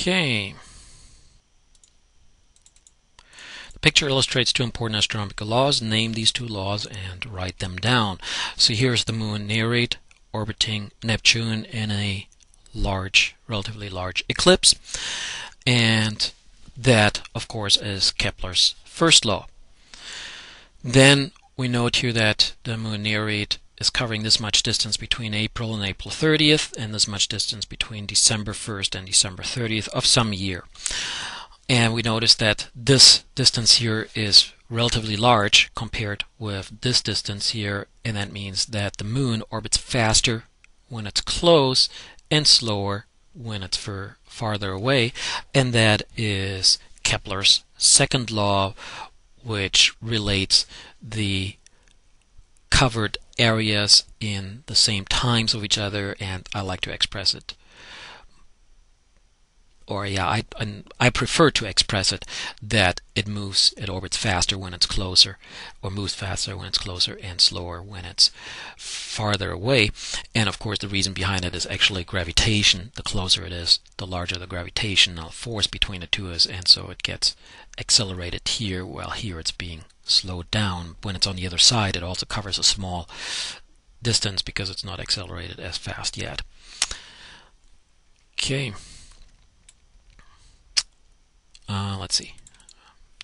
Okay. The picture illustrates two important astronomical laws. Name these two laws and write them down. So here's the moon Nereid orbiting Neptune in a relatively large eclipse. And that, of course, is Kepler's first law. Then we note here that the moon Nereid is covering this much distance between April and April 30th, and this much distance between December 1st and December 30th of some year. And we notice that this distance here is relatively large compared with this distance here, and that means that the moon orbits faster when it's close and slower when it's farther away, and that is Kepler's second law, which relates the covered areas in the same times of each other, and I like to express it, or yeah, I prefer to express it that it orbits faster when it's closer, or moves faster when it's closer and slower when it's farther away. And of course the reason behind it is actually gravitation. The closer it is, the larger the gravitational force between the two is, and so it gets accelerated here, while here it's being slowed down. When it's on the other side, it also covers a small distance because it's not accelerated as fast yet. Okay. Let's see.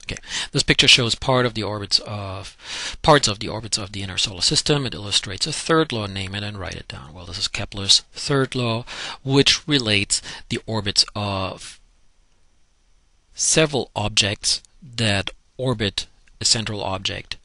Okay, this picture shows parts of the orbits of the inner solar system. It illustrates a third law. Name it and write it down. Well, this is Kepler's third law, which relates the orbits of several objects that orbit a central object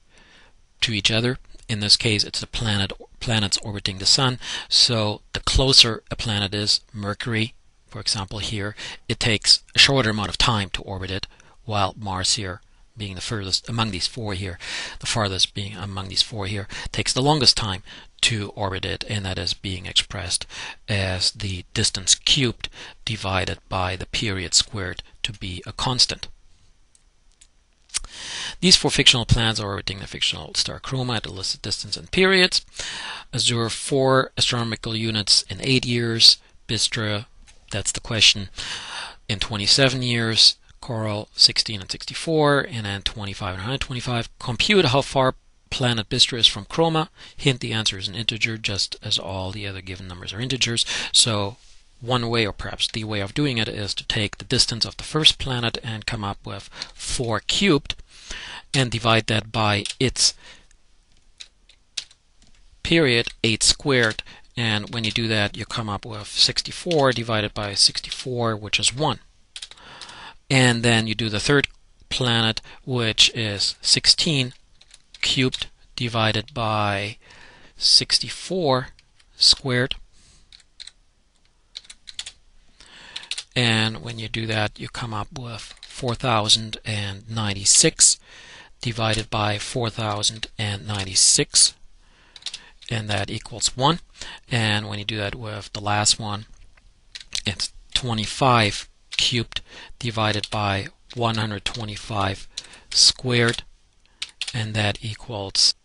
to each other. In this case, it's the planets orbiting the Sun. So the closer a planet is, Mercury, for example, here, it takes a shorter amount of time to orbit it, while Mars here, being the furthest among these four here, the farthest being among these four here, takes the longest time to orbit it, and that is being expressed as the distance cubed divided by the period squared to be a constant. These four fictional planets are orbiting the fictional star Chroma at the listed distance and periods. Azure 4 astronomical units in 8 years. Bistra, that's the question, in 27 years. Coral 16 and 64, and then 25 and 125. Compute how far planet Bistra is from Chroma. Hint: the answer is an integer, just as all the other given numbers are integers. So one way, or perhaps the way of doing it, is to take the distance of the first planet and come up with 4 cubed and divide that by its period, 8 squared. And when you do that, you come up with 64 divided by 64, which is 1. And then you do the third planet, which is 16 cubed divided by 64 squared. And when you do that, you come up with 4096 divided by 4096, and that equals 1. And when you do that with the last one, it's 25 cubed divided by 125 squared, and that equals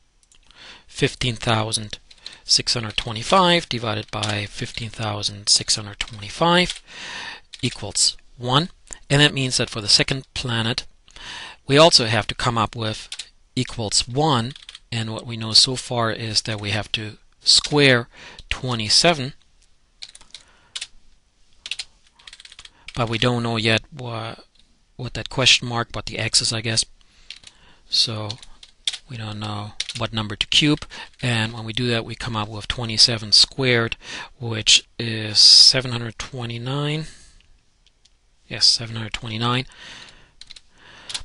15,625 divided by 15,625 equals 1. And that means that for the second planet we also have to come up with equals 1, and what we know so far is that we have to square 27, but we don't know yet what that question mark, but the x is, I guess. So we don't know what number to cube, and when we do that, we come up with 27 squared, which is 729. Yes, 729.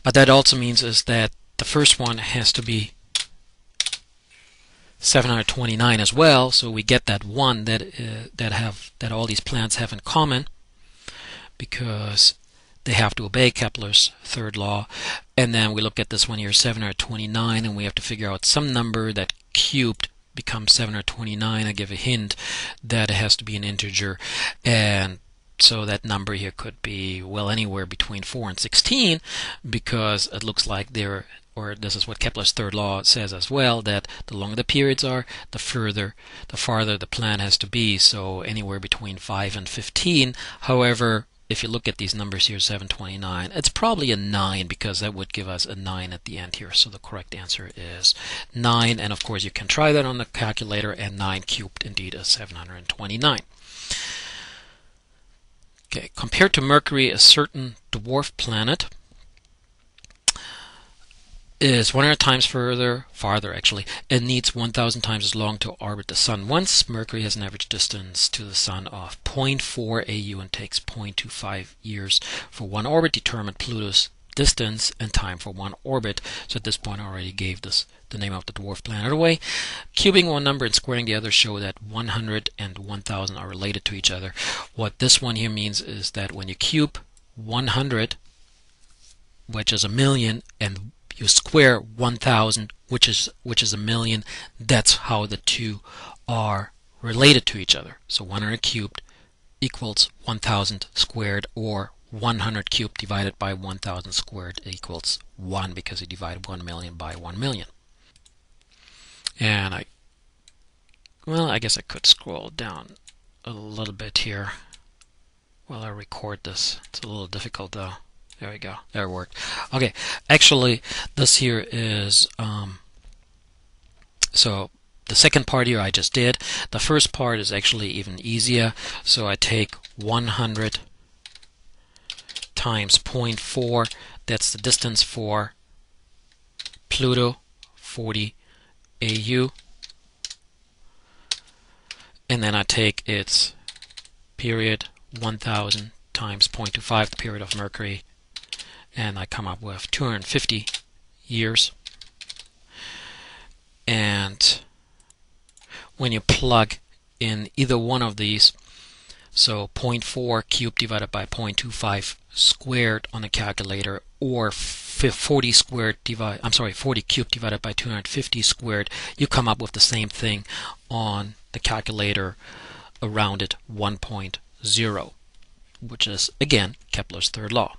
But that also means is that the first one has to be 729 as well, so we get that one that all these planets have in common, because they have to obey Kepler's third law. And then we look at this one here, 729, and we have to figure out some number that cubed becomes 729. I give a hint that it has to be an integer, and so that number here could be, well, anywhere between 4 and 16, because it looks like this is what Kepler's third law says as well, that the longer the periods are, the farther the planet has to be, so anywhere between 5 and 15. However, if you look at these numbers here, 729, it's probably a 9 because that would give us a 9 at the end here. So the correct answer is 9. And of course, you can try that on the calculator, and 9 cubed indeed is 729. Okay, compared to Mercury, a certain dwarf planet is 100 times farther actually, and needs 1,000 times as long to orbit the Sun. Once Mercury has an average distance to the Sun of 0.4 AU and takes 0.25 years for one orbit, determine Pluto's distance and time for one orbit. So at this point I already gave this the name of the dwarf planet away. Cubing one number and squaring the other show that 100 and 1,000 are related to each other. What this one here means is that when you cube 100, which is a million, and you square 1,000, which is a million, that's how the two are related to each other. So 100 cubed equals 1,000 squared, or 100 cubed divided by 1,000 squared equals 1, because you divide 1 million by 1 million. And I guess I could scroll down a little bit here while I record this. It's a little difficult though. There we go. There it worked. Okay, actually, this here is so the second part here I just did. The first part is actually even easier. So I take 100 times 0.4. That's the distance for Pluto, 40 AU, and then I take its period, 1,000 times 0.25, the period of Mercury, and I come up with 250 years. And when you plug in either one of these, so 0.4 cubed divided by 0.25 squared on the calculator, or 40 cubed divided by 250 squared, you come up with the same thing on the calculator, a rounded 1.0, which is again Kepler's third law.